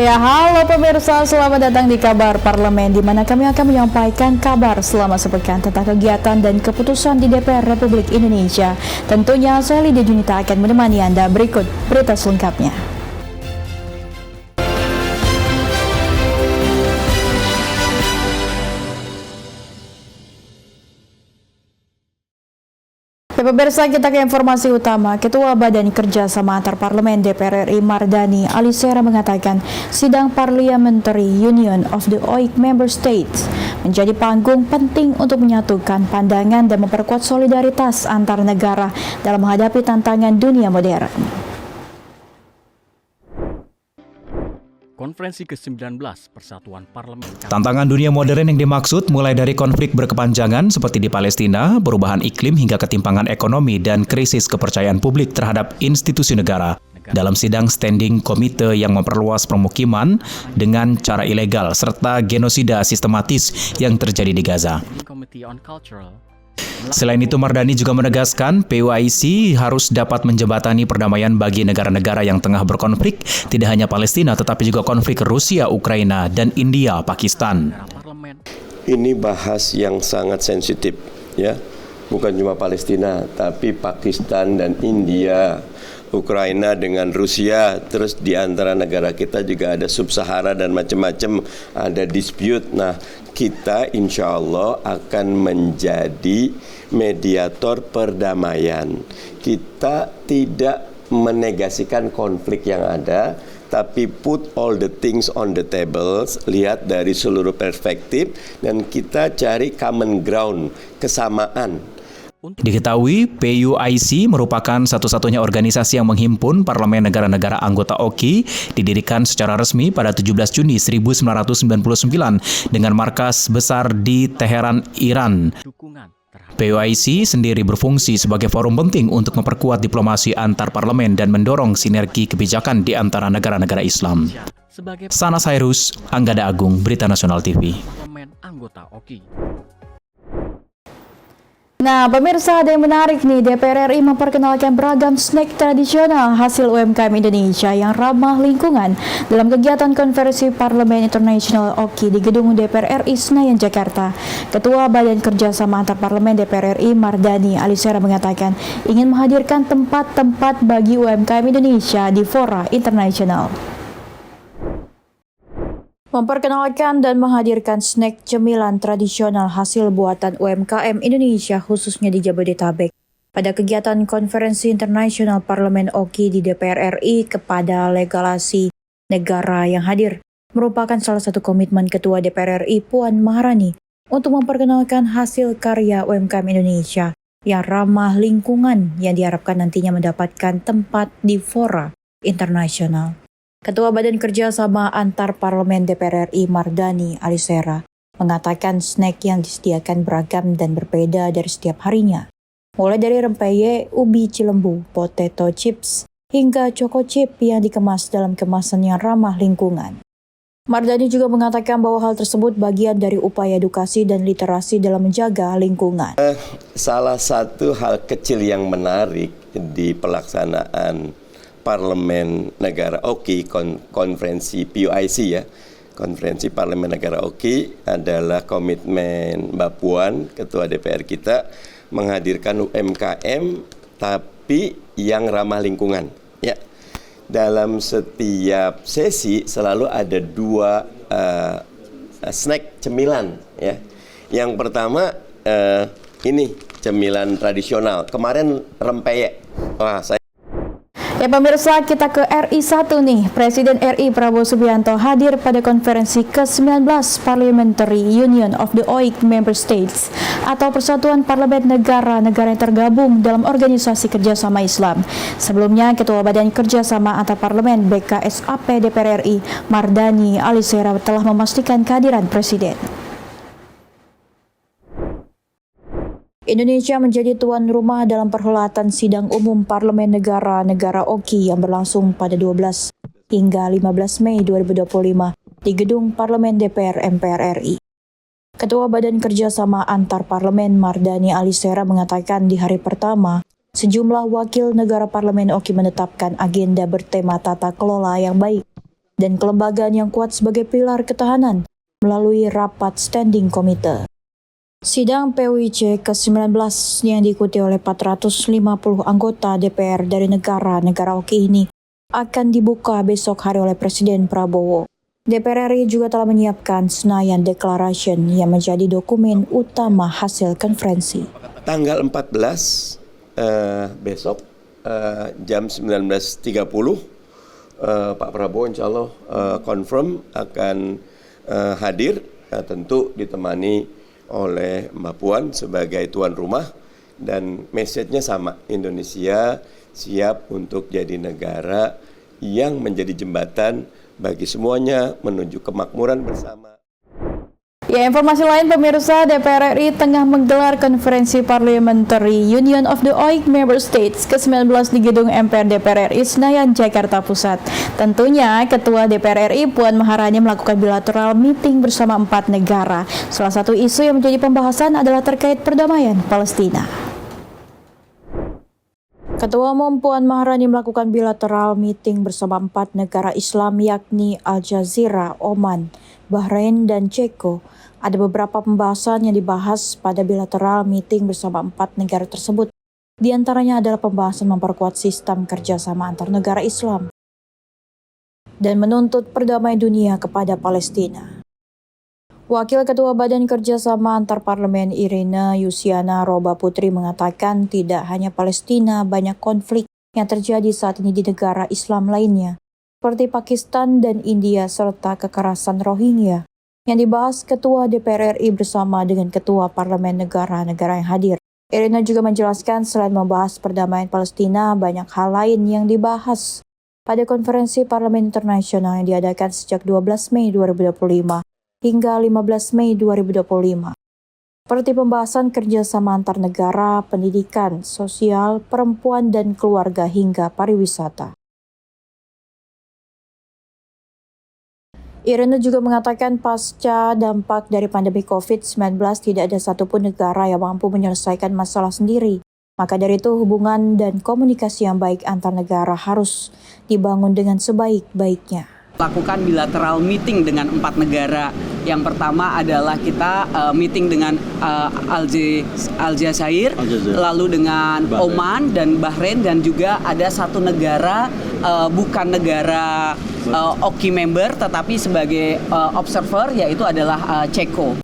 Ya, halo pemirsa, selamat datang di Kabar Parlemen, di mana kami akan menyampaikan kabar selama sepekan tentang kegiatan dan keputusan di DPR Republik Indonesia. Tentunya saya Lydia Junita akan menemani Anda. Berikut berita selengkapnya. Pemirsa, kita ke informasi utama. Ketua Badan Kerjasama Antar Parlemen DPR RI Mardani Alisera mengatakan sidang Parliamentary Union of the OIC Member States menjadi panggung penting untuk menyatukan pandangan dan memperkuat solidaritas antar negara dalam menghadapi tantangan dunia modern. Konferensi ke-19 Persatuan Parlemen. Tantangan dunia modern yang dimaksud mulai dari konflik berkepanjangan seperti di Palestina, perubahan iklim hingga ketimpangan ekonomi dan krisis kepercayaan publik terhadap institusi negara. Dalam sidang standing komite yang memperluas permukiman dengan cara ilegal serta genosida sistematis yang terjadi di Gaza. Selain itu, Mardani juga menegaskan PUIC harus dapat menjembatani perdamaian bagi negara-negara yang tengah berkonflik, tidak hanya Palestina tetapi juga konflik Rusia, Ukraina, dan India, Pakistan. Ini bahas yang sangat sensitif, ya, bukan cuma Palestina, tapi Pakistan dan India, Ukraina dengan Rusia, terus di antara negara kita juga ada Sub-Sahara dan macam-macam, ada dispute. Nah, kita insya Allah akan menjadi mediator perdamaian. Kita tidak menegasikan konflik yang ada, tapi put all the things on the tables, lihat dari seluruh perspektif, dan kita cari common ground, kesamaan. Diketahui, PUIC merupakan satu-satunya organisasi yang menghimpun parlemen negara-negara anggota OKI, didirikan secara resmi pada 17 Juni 1999 dengan markas besar di Teheran, Iran. PUIC sendiri berfungsi sebagai forum penting untuk memperkuat diplomasi antar parlemen dan mendorong sinergi kebijakan di antara negara-negara Islam. Sana Cyrus, Anggada Agung, Berita Nasional TV. Nah, pemirsa, ada yang menarik nih. DPR RI memperkenalkan beragam snack tradisional hasil UMKM Indonesia yang ramah lingkungan dalam kegiatan Konferensi Parlemen Internasional OKI di Gedung DPR RI Senayan, Jakarta. Ketua Badan Kerjasama Antar Parlemen DPR RI Mardani Alisera mengatakan ingin menghadirkan tempat-tempat bagi UMKM Indonesia di fora internasional. Memperkenalkan dan menghadirkan snack cemilan tradisional hasil buatan UMKM Indonesia khususnya di Jabodetabek pada kegiatan Konferensi Internasional Parlemen OKI di DPR RI kepada legalasi negara yang hadir merupakan salah satu komitmen Ketua DPR RI Puan Maharani untuk memperkenalkan hasil karya UMKM Indonesia yang ramah lingkungan yang diharapkan nantinya mendapatkan tempat di fora internasional. Ketua Badan Kerjasama Antar Parlemen DPR RI Mardani Alisera mengatakan snack yang disediakan beragam dan berbeda dari setiap harinya. Mulai dari rempeyek, ubi cilembu, potato chips, hingga choco chip yang dikemas dalam kemasan yang ramah lingkungan. Mardani juga mengatakan bahwa hal tersebut bagian dari upaya edukasi dan literasi dalam menjaga lingkungan. Salah satu hal kecil yang menarik di pelaksanaan Parlemen Negara OKI, konferensi PUIC ya, Konferensi Parlemen Negara OKI adalah komitmen Mbak Puan, Ketua DPR kita, menghadirkan UMKM tapi yang ramah lingkungan. Ya, dalam setiap sesi selalu ada dua snack cemilan. Ya, yang pertama ini cemilan tradisional. Kemarin rempeyek. Wah, Ya pemirsa, kita ke RI 1 nih. Presiden RI Prabowo Subianto hadir pada konferensi ke-19 Parliamentary Union of the OIC Member States atau Persatuan Parlemen Negara-Negara yang tergabung dalam Organisasi Kerjasama Islam. Sebelumnya, Ketua Badan Kerjasama Antar Parlemen BKSAP DPR RI Mardani Alisera telah memastikan kehadiran Presiden. Indonesia menjadi tuan rumah dalam perhelatan sidang umum Parlemen Negara-Negara OKI yang berlangsung pada 12 hingga 15 Mei 2025 di Gedung Parlemen DPR MPR RI. Ketua Badan Kerjasama Antar Parlemen Mardani Alisera mengatakan di hari pertama, sejumlah wakil negara Parlemen OKI menetapkan agenda bertema tata kelola yang baik dan kelembagaan yang kuat sebagai pilar ketahanan melalui rapat standing komite. Sidang PUIC ke-19 yang diikuti oleh 450 anggota DPR dari negara-negara OKI ini akan dibuka besok hari oleh Presiden Prabowo. DPR RI juga telah menyiapkan Senayan Declaration yang menjadi dokumen utama hasil konferensi. Tanggal 14 besok jam 19.30 Pak Prabowo insya Allah confirm akan hadir, tentu ditemani oleh Mbak Puan sebagai tuan rumah, dan message-nya sama, Indonesia siap untuk jadi negara yang menjadi jembatan bagi semuanya menuju kemakmuran bersama. Ya, informasi lain pemirsa, DPR RI tengah menggelar konferensi Parliamentary Union of the OIC Member States ke-19 di gedung MPR DPR RI Senayan, Jakarta Pusat. Tentunya Ketua DPR RI Puan Maharani melakukan bilateral meeting bersama 4 negara. Salah satu isu yang menjadi pembahasan adalah terkait perdamaian Palestina. Ketua Umum Puan Maharani melakukan bilateral meeting bersama 4 negara Islam yakni Aljazeera, Oman, Bahrain, dan Ceko. Ada beberapa pembahasan yang dibahas pada bilateral meeting bersama 4 negara tersebut. Di antaranya adalah pembahasan memperkuat sistem kerjasama antar negara Islam dan menuntut perdamaian dunia kepada Palestina. Wakil Ketua Badan Kerjasama Antar Parlemen Irina Yusiana Roba Putri mengatakan tidak hanya Palestina, banyak konflik yang terjadi saat ini di negara Islam lainnya, seperti Pakistan dan India serta kekerasan Rohingya, yang dibahas Ketua DPR RI bersama dengan Ketua Parlemen negara-negara yang hadir. Irina juga menjelaskan selain membahas perdamaian Palestina, banyak hal lain yang dibahas pada konferensi Parlemen Internasional yang diadakan sejak 12 Mei 2025 hingga 15 Mei 2025. Seperti pembahasan kerjasama antar negara, pendidikan, sosial, perempuan dan keluarga hingga pariwisata. Irina juga mengatakan pasca dampak dari pandemi COVID-19 tidak ada satupun negara yang mampu menyelesaikan masalah sendiri. Maka dari itu hubungan dan komunikasi yang baik antar negara harus dibangun dengan sebaik-baiknya. Lakukan bilateral meeting dengan 4 negara. Yang pertama adalah kita meeting dengan Aljazeera, lalu dengan Oman dan Bahrain, dan juga ada satu negara bukan negara OKI member tetapi sebagai observer, yaitu adalah Ceko.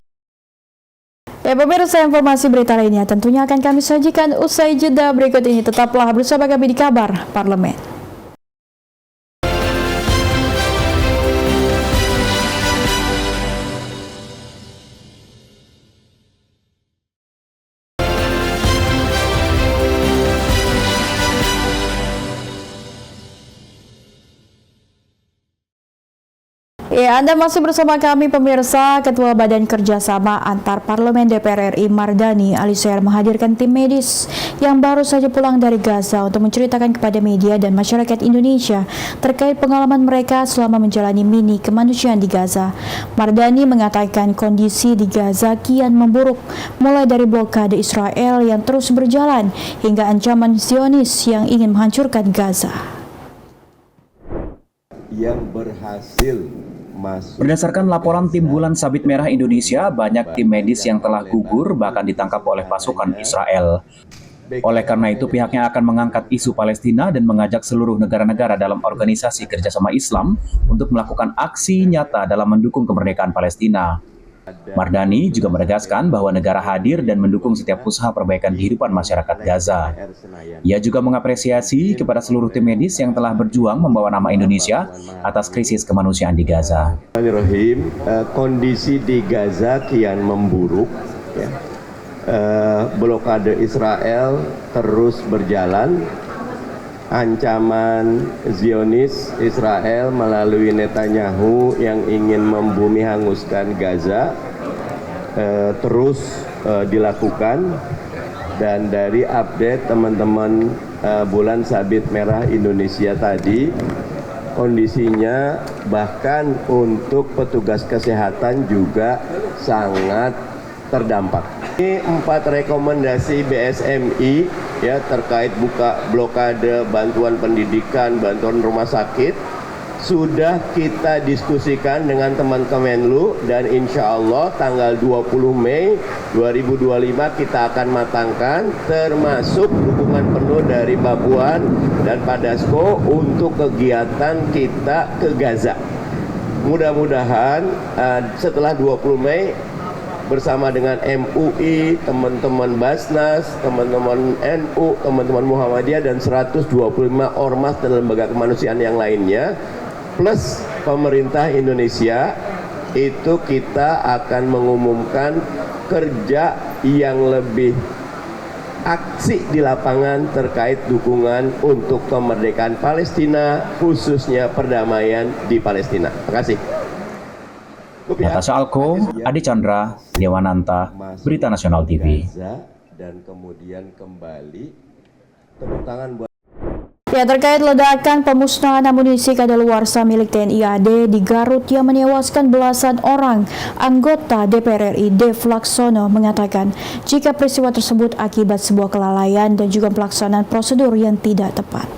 Ya pemirsa, informasi berita lainnya tentunya akan kami sajikan usai jeda berikut ini. Tetaplah bersama kami di Kabar Parlemen. Ya, Anda masih bersama kami pemirsa. Ketua Badan Kerjasama Antar Parlemen DPR RI Mardani Alisera menghadirkan tim medis yang baru saja pulang dari Gaza untuk menceritakan kepada media dan masyarakat Indonesia terkait pengalaman mereka selama menjalani mini kemanusiaan di Gaza. Mardani mengatakan kondisi di Gaza kian memburuk, mulai dari blokade Israel yang terus berjalan hingga ancaman Zionis yang ingin menghancurkan Gaza. Yang berhasil masuk. Berdasarkan laporan Timbulan Sabit Merah Indonesia, banyak tim medis yang telah gugur bahkan ditangkap oleh pasukan Israel. Oleh karena itu, pihaknya akan mengangkat isu Palestina dan mengajak seluruh negara-negara dalam Organisasi Kerjasama Islam untuk melakukan aksi nyata dalam mendukung kemerdekaan Palestina. Mardani juga menegaskan bahwa negara hadir dan mendukung setiap usaha perbaikan kehidupan masyarakat Gaza. Ia juga mengapresiasi kepada seluruh tim medis yang telah berjuang membawa nama Indonesia atas krisis kemanusiaan di Gaza. Kondisi di Gaza kian memburuk. Blokade Israel terus berjalan. Ancaman Zionis Israel melalui Netanyahu yang ingin membumi hanguskan Gaza terus dilakukan, dan dari update teman-teman Bulan Sabit Merah Indonesia tadi, kondisinya bahkan untuk petugas kesehatan juga sangat terdampak. Ini 4 rekomendasi BSMI ya terkait buka blokade, bantuan pendidikan, bantuan rumah sakit, sudah kita diskusikan dengan teman Kemenlu dan insya Allah tanggal 20 Mei 2025 kita akan matangkan termasuk dukungan penuh dari Mbak Puan dan Pak Dasko untuk kegiatan kita ke Gaza. Mudah-mudahan setelah 20 Mei bersama dengan MUI, teman-teman Basnas, teman-teman NU, teman-teman Muhammadiyah dan 125 ormas dan lembaga kemanusiaan yang lainnya plus pemerintah Indonesia itu kita akan mengumumkan kerja yang lebih aksi di lapangan terkait dukungan untuk kemerdekaan Palestina, khususnya perdamaian di Palestina. Terima kasih. Natasha Alko, Adi Chandra, Dewananta, Berita Nasional TV. Dan kemudian kembali tepuk tangan buat Ya, terkait ledakan pemusnahan amunisi kadaluarsa milik TNI AD di Garut yang menewaskan belasan orang, anggota DPR RI Dev Laksono mengatakan jika peristiwa tersebut akibat sebuah kelalaian dan juga pelaksanaan prosedur yang tidak tepat.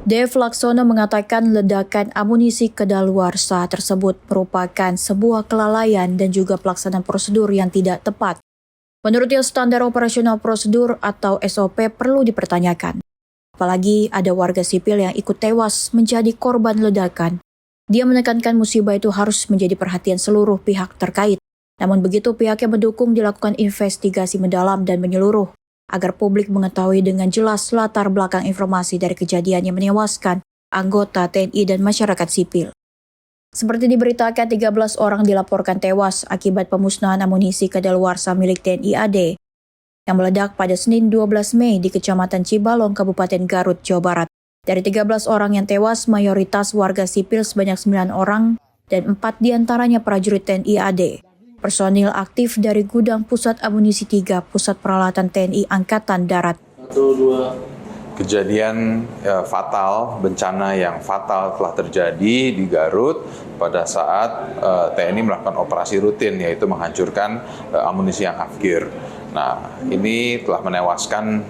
Dev Laksono mengatakan ledakan amunisi kadaluarsa tersebut merupakan sebuah kelalaian dan juga pelaksanaan prosedur yang tidak tepat. Menurutnya standar operasional prosedur atau SOP perlu dipertanyakan. Apalagi ada warga sipil yang ikut tewas menjadi korban ledakan. Dia menekankan musibah itu harus menjadi perhatian seluruh pihak terkait. Namun begitu pihaknya mendukung dilakukan investigasi mendalam dan menyeluruh agar publik mengetahui dengan jelas latar belakang informasi dari kejadian yang menewaskan anggota TNI dan masyarakat sipil. Seperti diberitakan, 13 orang dilaporkan tewas akibat pemusnahan amunisi kadaluarsa milik TNI AD yang meledak pada Senin 12 Mei di Kecamatan Cibalong, Kabupaten Garut, Jawa Barat. Dari 13 orang yang tewas, mayoritas warga sipil sebanyak 9 orang dan 4 diantaranya prajurit TNI AD. Personil aktif dari Gudang Pusat Amunisi 3, Pusat Peralatan TNI Angkatan Darat. Kejadian fatal, bencana yang fatal telah terjadi di Garut pada saat TNI melakukan operasi rutin, yaitu menghancurkan amunisi yang afgir. Nah, ini telah menewaskan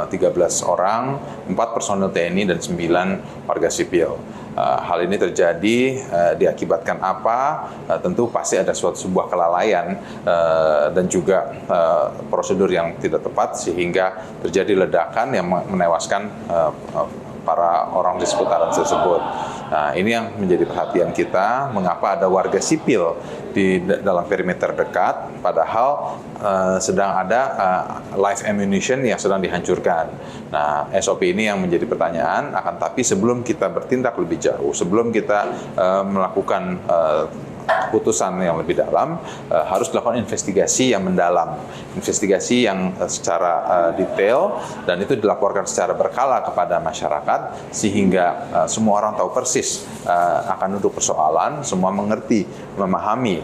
13 orang, 4 personel TNI dan 9 warga sipil. Hal ini terjadi diakibatkan apa? Tentu pasti ada sebuah kelalaian dan juga prosedur yang tidak tepat sehingga terjadi ledakan yang menewaskan para orang di seputaran tersebut. Nah, ini yang menjadi perhatian kita, mengapa ada warga sipil di dalam perimeter dekat, padahal sedang ada live ammunition yang sedang dihancurkan. Nah, SOP ini yang menjadi pertanyaan, akan tapi sebelum kita bertindak lebih jauh, sebelum kita melakukan putusan yang lebih dalam, harus dilakukan investigasi yang mendalam, investigasi yang secara detail, dan itu dilaporkan secara berkala kepada masyarakat sehingga semua orang tahu persis akan duduk persoalan, semua mengerti, memahami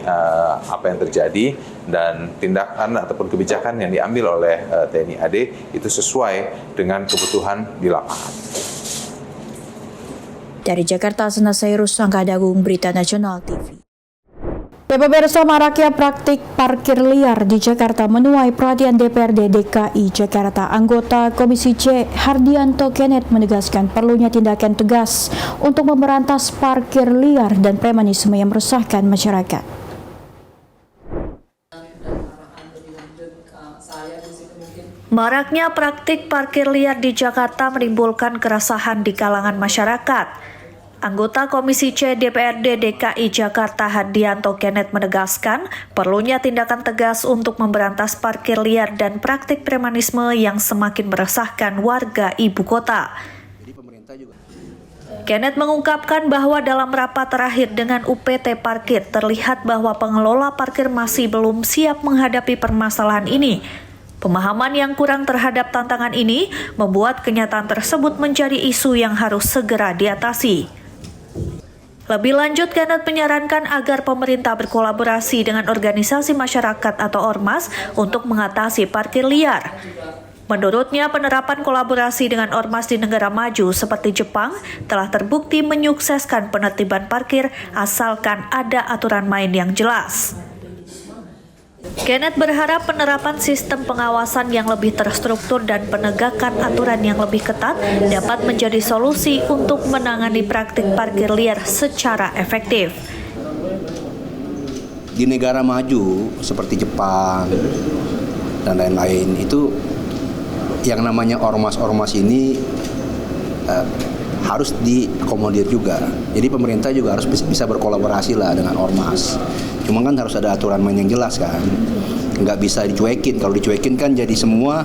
apa yang terjadi, dan tindakan ataupun kebijakan yang diambil oleh TNI AD itu sesuai dengan kebutuhan di lapangan. Dari Jakarta, Sena Sairus, Angkada Agung, Berita Nasional TV. Ya, pemirsa, maraknya praktik parkir liar di Jakarta menuai perhatian DPRD DKI Jakarta. Anggota Komisi C Hardianto Kenneth menegaskan perlunya tindakan tegas untuk memberantas parkir liar dan premanisme yang meresahkan masyarakat. Maraknya praktik parkir liar di Jakarta menimbulkan keresahan di kalangan masyarakat. Anggota Komisi C DPRD DKI Jakarta Hardianto Kenneth menegaskan perlunya tindakan tegas untuk memberantas parkir liar dan praktik premanisme yang semakin meresahkan warga ibu kota. Kenneth mengungkapkan bahwa dalam rapat terakhir dengan UPT Parkir terlihat bahwa pengelola parkir masih belum siap menghadapi permasalahan ini. Pemahaman yang kurang terhadap tantangan ini membuat kenyataan tersebut menjadi isu yang harus segera diatasi. Lebih lanjut, Kenneth menyarankan agar pemerintah berkolaborasi dengan organisasi masyarakat atau ormas untuk mengatasi parkir liar. Menurutnya, penerapan kolaborasi dengan ormas di negara maju seperti Jepang telah terbukti menyukseskan penertiban parkir asalkan ada aturan main yang jelas. Kenneth berharap penerapan sistem pengawasan yang lebih terstruktur dan penegakan aturan yang lebih ketat dapat menjadi solusi untuk menangani praktik parkir liar secara efektif. Di negara maju seperti Jepang dan lain-lain itu yang namanya ormas-ormas ini harus diakomodir juga. Jadi pemerintah juga harus bisa berkolaborasi lah dengan ormas. Cuma kan harus ada aturan main yang jelas kan. Nggak bisa dicuekin. Kalau dicuekin kan jadi semua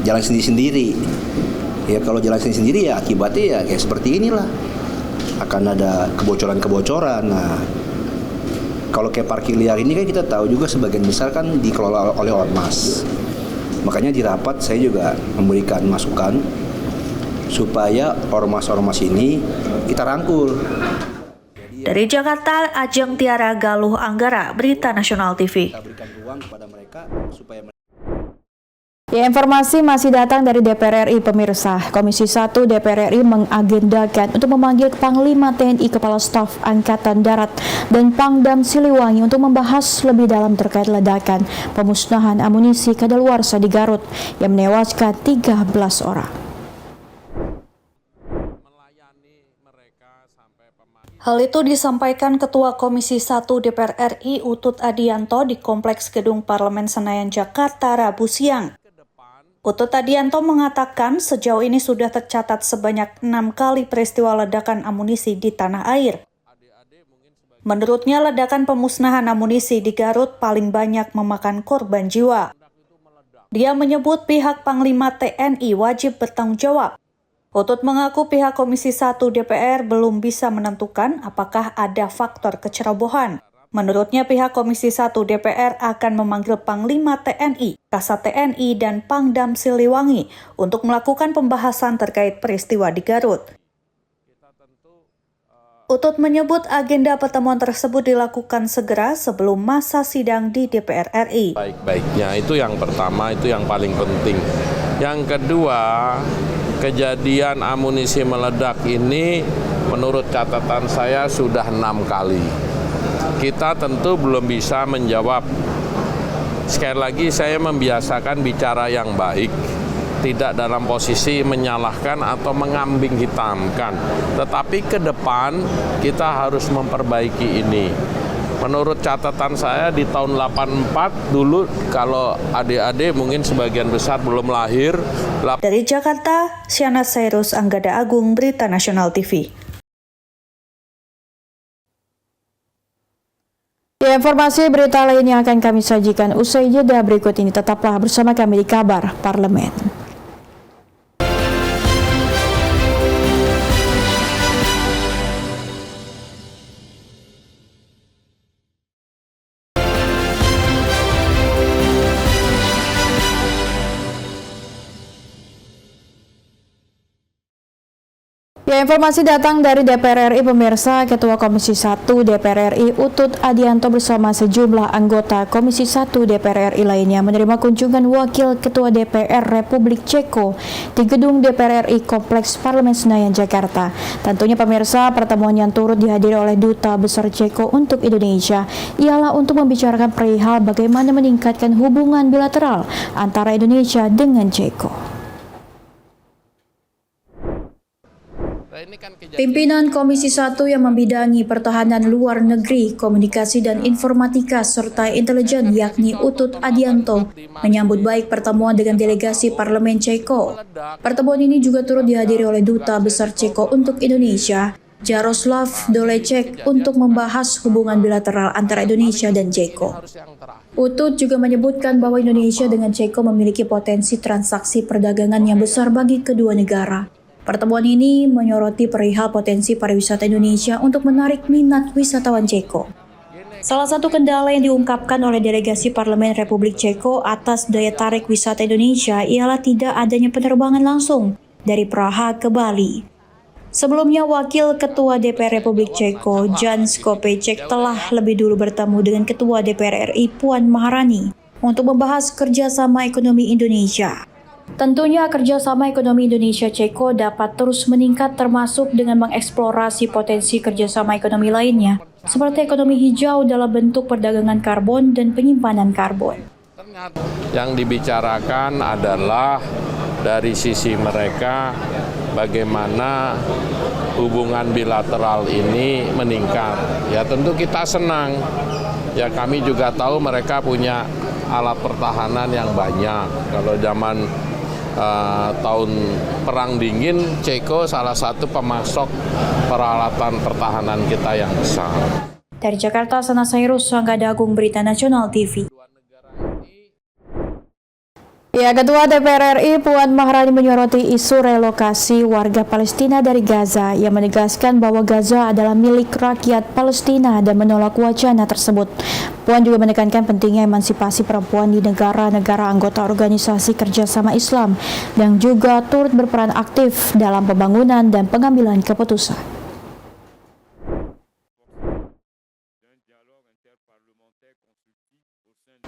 jalan sendiri-sendiri. Ya kalau jalan sendiri-sendiri ya akibatnya ya kayak seperti inilah. Akan ada kebocoran-kebocoran. Nah, kalau kayak parkir liar ini kan kita tahu juga sebagian besar kan dikelola oleh ormas. Makanya di rapat saya juga memberikan masukan supaya ormas-ormas ini kita rangkul. Dari Jakarta, Ajeng Tiara Galuh Anggara, Berita Nasional TV. Kita berikan ruang kepada mereka supaya Ya, informasi masih datang dari DPR RI, pemirsa. Komisi 1 DPR RI mengagendakan untuk memanggil Panglima TNI, Kepala Staf Angkatan Darat, dan Pangdam Siliwangi untuk membahas lebih dalam terkait ledakan pemusnahan amunisi kadaluarsa di Garut yang menewaskan 13 orang. Hal itu disampaikan Ketua Komisi 1 DPR RI Utut Adianto di Kompleks Gedung Parlemen Senayan, Jakarta, Rabu siang. Utut Adianto mengatakan sejauh ini sudah tercatat sebanyak 6 kali peristiwa ledakan amunisi di tanah air. Menurutnya, ledakan pemusnahan amunisi di Garut paling banyak memakan korban jiwa. Dia menyebut pihak Panglima TNI wajib bertanggung jawab. Utut mengaku pihak Komisi 1 DPR belum bisa menentukan apakah ada faktor kecerobohan. Menurutnya pihak Komisi 1 DPR akan memanggil Panglima TNI, Kasat TNI, dan Pangdam Siliwangi untuk melakukan pembahasan terkait peristiwa di Garut. Utut menyebut agenda pertemuan tersebut dilakukan segera sebelum masa sidang di DPR RI. Baik-baiknya itu yang pertama, itu yang paling penting. Yang kedua, kejadian amunisi meledak ini menurut catatan saya sudah 6 kali. Kita tentu belum bisa menjawab. Sekali lagi saya membiasakan bicara yang baik, tidak dalam posisi menyalahkan atau mengambing hitamkan. Tetapi ke depan kita harus memperbaiki ini. Menurut catatan saya di tahun 84 dulu kalau adik-adik mungkin sebagian besar belum lahir. Dari Jakarta, Syana Sairus Anggada Agung, Berita Nasional TV. Ya, informasi berita lainnya akan kami sajikan usai jeda berikut ini. Tetaplah bersama kami di Kabar Parlemen. Ya, informasi datang dari DPR RI, pemirsa. Ketua Komisi 1 DPR RI Utut Adianto bersama sejumlah anggota Komisi 1 DPR RI lainnya menerima kunjungan Wakil Ketua DPR Republik Ceko di gedung DPR RI Kompleks Parlemen Senayan, Jakarta. Tentunya pemirsa, pertemuan yang turut dihadiri oleh Duta Besar Ceko untuk Indonesia ialah untuk membicarakan perihal bagaimana meningkatkan hubungan bilateral antara Indonesia dengan Ceko. Pimpinan Komisi 1 yang membidangi pertahanan luar negeri, komunikasi dan informatika, serta intelijen yakni Utut Adianto menyambut baik pertemuan dengan delegasi Parlemen Ceko. Pertemuan ini juga turut dihadiri oleh Duta Besar Ceko untuk Indonesia, Jaroslav Dolecek, untuk membahas hubungan bilateral antara Indonesia dan Ceko. Utut juga menyebutkan bahwa Indonesia dengan Ceko memiliki potensi transaksi perdagangan yang besar bagi kedua negara. Pertemuan ini menyoroti perihal potensi pariwisata Indonesia untuk menarik minat wisatawan Ceko. Salah satu kendala yang diungkapkan oleh delegasi Parlemen Republik Ceko atas daya tarik wisata Indonesia ialah tidak adanya penerbangan langsung dari Praha ke Bali. Sebelumnya, Wakil Ketua DPR Republik Ceko, Jan Skopeček, telah lebih dulu bertemu dengan Ketua DPR RI Puan Maharani untuk membahas kerjasama ekonomi Indonesia. Tentunya kerjasama ekonomi Indonesia-Ceko dapat terus meningkat termasuk dengan mengeksplorasi potensi kerjasama ekonomi lainnya, seperti ekonomi hijau dalam bentuk perdagangan karbon dan penyimpanan karbon. Yang dibicarakan adalah dari sisi mereka bagaimana hubungan bilateral ini meningkat. Ya tentu kita senang. Ya kami juga tahu mereka punya alat pertahanan yang banyak. Kalau zaman tahun Perang Dingin, Ceko salah satu pemasok peralatan pertahanan kita yang besar. Dari Jakarta, Sana Sairus, Sanggada Agung Berita Nasional TV. Ya, Ketua DPR RI Puan Maharani menyoroti isu relokasi warga Palestina dari Gaza yang menegaskan bahwa Gaza adalah milik rakyat Palestina dan menolak wacana tersebut. Puan juga menekankan pentingnya emansipasi perempuan di negara-negara anggota Organisasi Kerjasama Islam yang juga turut berperan aktif dalam pembangunan dan pengambilan keputusan.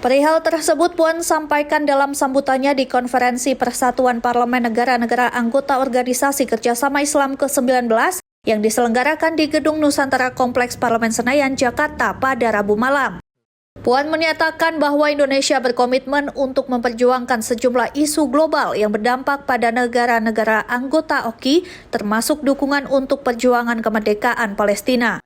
Perihal tersebut Puan sampaikan dalam sambutannya di Konferensi Persatuan Parlemen Negara-Negara Anggota Organisasi Kerjasama Islam ke-19 yang diselenggarakan di Gedung Nusantara Kompleks Parlemen Senayan, Jakarta pada Rabu malam. Puan menyatakan bahwa Indonesia berkomitmen untuk memperjuangkan sejumlah isu global yang berdampak pada negara-negara anggota OKI, termasuk dukungan untuk perjuangan kemerdekaan Palestina.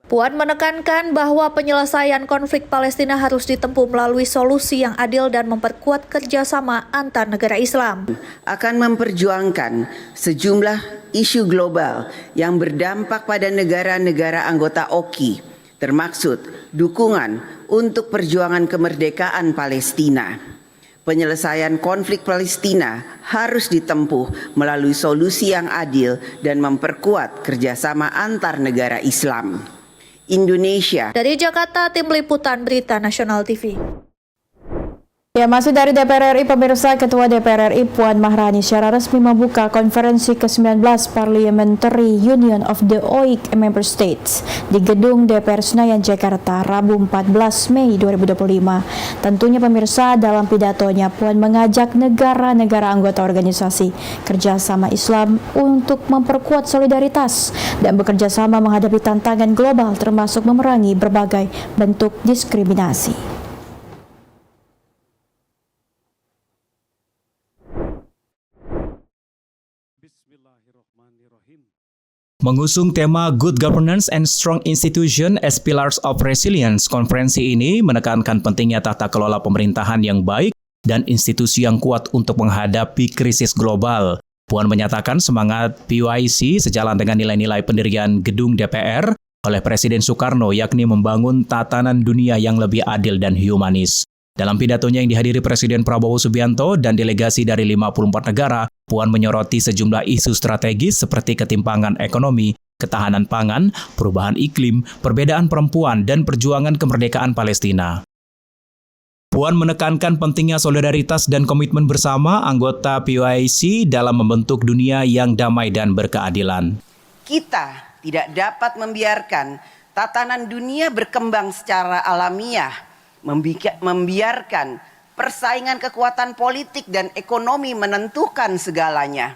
Puan menekankan bahwa penyelesaian konflik Palestina harus ditempuh melalui solusi yang adil dan memperkuat kerjasama antar negara Islam. Akan memperjuangkan sejumlah isu global yang berdampak pada negara-negara anggota OKI, termaksud dukungan untuk perjuangan kemerdekaan Palestina. Penyelesaian konflik Palestina harus ditempuh melalui solusi yang adil dan memperkuat kerjasama antar negara Islam. Indonesia. Dari Jakarta, Tim Liputan Berita Nasional TV. Ya, masih dari DPR RI, pemirsa, Ketua DPR RI Puan Maharani secara resmi membuka konferensi ke-19 Parliamentary Union of the OIC Member States di Gedung DPR Senayan, Jakarta, Rabu 14 Mei 2025. Tentunya pemirsa, dalam pidatonya Puan mengajak negara-negara anggota Organisasi Kerjasama Islam untuk memperkuat solidaritas dan bekerja sama menghadapi tantangan global termasuk memerangi berbagai bentuk diskriminasi. Mengusung tema Good Governance and Strong Institution as Pillars of Resilience, konferensi ini menekankan pentingnya tata kelola pemerintahan yang baik dan institusi yang kuat untuk menghadapi krisis global. Puan menyatakan semangat PUIC sejalan dengan nilai-nilai pendirian gedung DPR oleh Presiden Soekarno, yakni membangun tatanan dunia yang lebih adil dan humanis. Dalam pidatonya yang dihadiri Presiden Prabowo Subianto dan delegasi dari 54 negara, Puan menyoroti sejumlah isu strategis seperti ketimpangan ekonomi, ketahanan pangan, perubahan iklim, perbedaan perempuan, dan perjuangan kemerdekaan Palestina. Puan menekankan pentingnya solidaritas dan komitmen bersama anggota PUIC dalam membentuk dunia yang damai dan berkeadilan. Kita tidak dapat membiarkan tatanan dunia berkembang secara alamiah, membiarkan persaingan kekuatan politik dan ekonomi menentukan segalanya.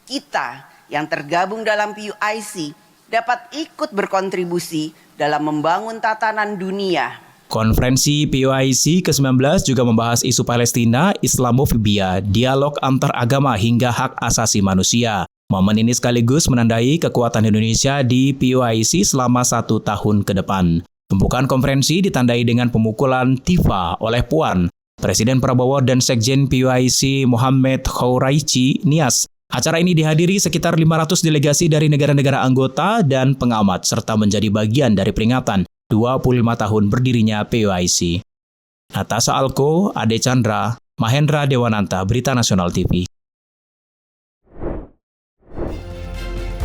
Kita yang tergabung dalam PUIC dapat ikut berkontribusi dalam membangun tatanan dunia. Konferensi PUIC ke-19 juga membahas isu Palestina, Islamofobia, dialog antar agama hingga hak asasi manusia. Momen ini sekaligus menandai kekuatan Indonesia di PUIC selama 1 tahun ke depan. Pembukaan konferensi ditandai dengan pemukulan tifa oleh Puan, Presiden Prabowo dan Sekjen PUIC Mohammed Khouraichi Nias. Acara ini dihadiri sekitar 500 delegasi dari negara-negara anggota dan pengamat, serta menjadi bagian dari peringatan 25 tahun berdirinya PUIC. Natasha Alko, Ade Chandra, Mahendra Dewananta, Berita Nasional TV.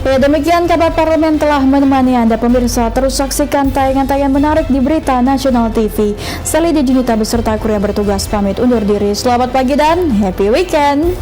Ya, demikian kabar parlemen telah menemani Anda pemirsa. Terus saksikan tayangan-tayangan menarik di Berita Nasional TV. Sali Junita beserta kru yang bertugas pamit undur diri. Selamat pagi dan happy weekend.